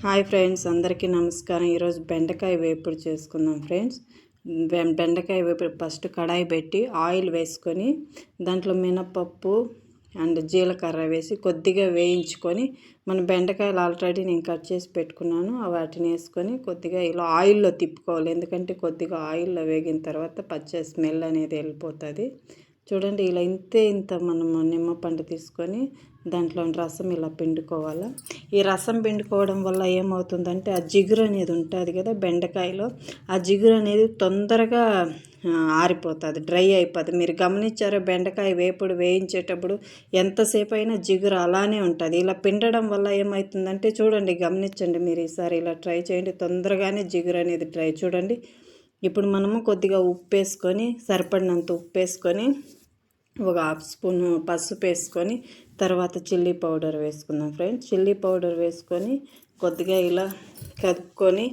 Hi friends, అందరికీ నమస్కారం. ఈరోజు బెండకాయ వేపుడు చేసుకుందాం ఫ్రెండ్స్. బెండకాయ వేపుడు ఫస్ట్ కడాయి పెట్టి ఆయిల్ వేసుకొని దాంట్లో మినపప్పు అండ్ జీలకర్ర వేసి కొద్దిగా వేయించుకొని మన బెండకాయలు ఆల్రెడీ నేను కట్ చేసి పెట్టుకున్నాను. వాటిని వేసుకొని కొద్దిగా ఇలా ఆయిల్లో తిప్పుకోవాలి. ఎందుకంటే కొద్దిగా ఆయిల్లో వేగిన తర్వాత పచ్చ స్మెల్ అనేది వెళ్ళిపోతుంది. చూడండి, ఇలా ఇంత మనము నిమ్మపండు తీసుకొని దాంట్లో రసం ఇలా పిండుకోవాలి. ఈ రసం పిండుకోవడం వల్ల ఏమవుతుందంటే ఆ జిగురు అనేది ఉంటుంది కదా బెండకాయలో, ఆ జిగురు అనేది తొందరగా ఆరిపోతుంది, డ్రై అయిపోతుంది. మీరు గమనించారో బెండకాయ వేపుడు వేయించేటప్పుడు ఎంతసేపు అయినా జిగురు అలానే ఉంటుంది. ఇలా పిండడం వల్ల ఏమవుతుందంటే చూడండి, గమనించండి, మీరు ఈసారి ఇలా ట్రై చేయండి, తొందరగానే జిగురు అనేది డ్రై. చూడండి, ఇప్పుడు మనము కొద్దిగా ఉప్పు వేసుకొని, సరిపడినంత ఉప్పు వేసుకొని, ఒక హాఫ్ స్పూన్ పసుపు వేసుకొని, తర్వాత చిల్లీ పౌడర్ వేసుకుందాం ఫ్రెండ్స్. చిల్లీ పౌడర్ వేసుకొని కొద్దిగా ఇలా కలుపుకొని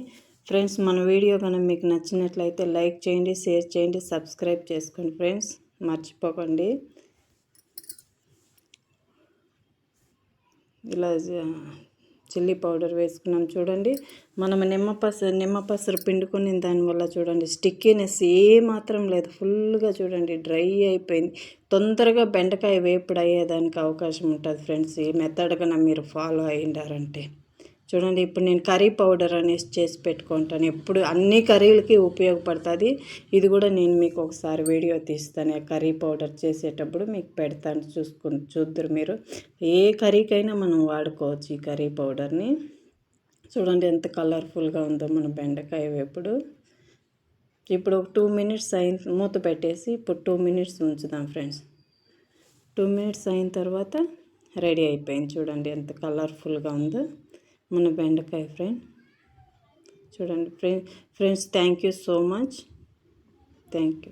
ఫ్రెండ్స్, మన వీడియో కనుక మీకు నచ్చినట్లయితే లైక్ చేయండి, షేర్ చేయండి, సబ్స్క్రైబ్ చేసుకోండి ఫ్రెండ్స్, మర్చిపోకండి. ఇలా చిల్లీ పౌడర్ వేసుకున్నాం. చూడండి, మనం నిమ్మపసరు పిండుకొని దానివల్ల చూడండి స్టిక్కీనెస్ ఏమాత్రం లేదు, ఫుల్గా చూడండి డ్రై అయిపోయింది. తొందరగా బెండకాయ వేపుడు అయ్యేదానికి అవకాశం ఉంటుంది ఫ్రెండ్స్, ఈ మెథడ్ కన్నా మీరు ఫాలో అయ్యిండారంటే. చూడండి, ఇప్పుడు నేను కర్రీ పౌడర్ అనేసి చేసి పెట్టుకుంటాను, ఎప్పుడు అన్ని కర్రీలకి ఉపయోగపడుతుంది. ఇది కూడా నేను మీకు ఒకసారి వీడియో తీస్తాను, కర్రీ పౌడర్ చేసేటప్పుడు మీకు పెడతాను, చూద్దరు మీరు. ఏ కర్రీకైనా మనం వాడుకోవచ్చు ఈ కర్రీ పౌడర్ని. చూడండి ఎంత కలర్ఫుల్గా ఉందో మన బెండకాయ వేపుడు. ఇప్పుడు ఒక 2 మినిట్స్ మూత పెట్టేసి ఇప్పుడు 2 మినిట్స్ ఉంచుదాం ఫ్రెండ్స్. 2 మినిట్స్ అయిన తర్వాత రెడీ అయిపోయింది. చూడండి ఎంత కలర్ఫుల్గా ఉందో మన బెండకాయ చూడండి friends. Thank you so much. Thank you.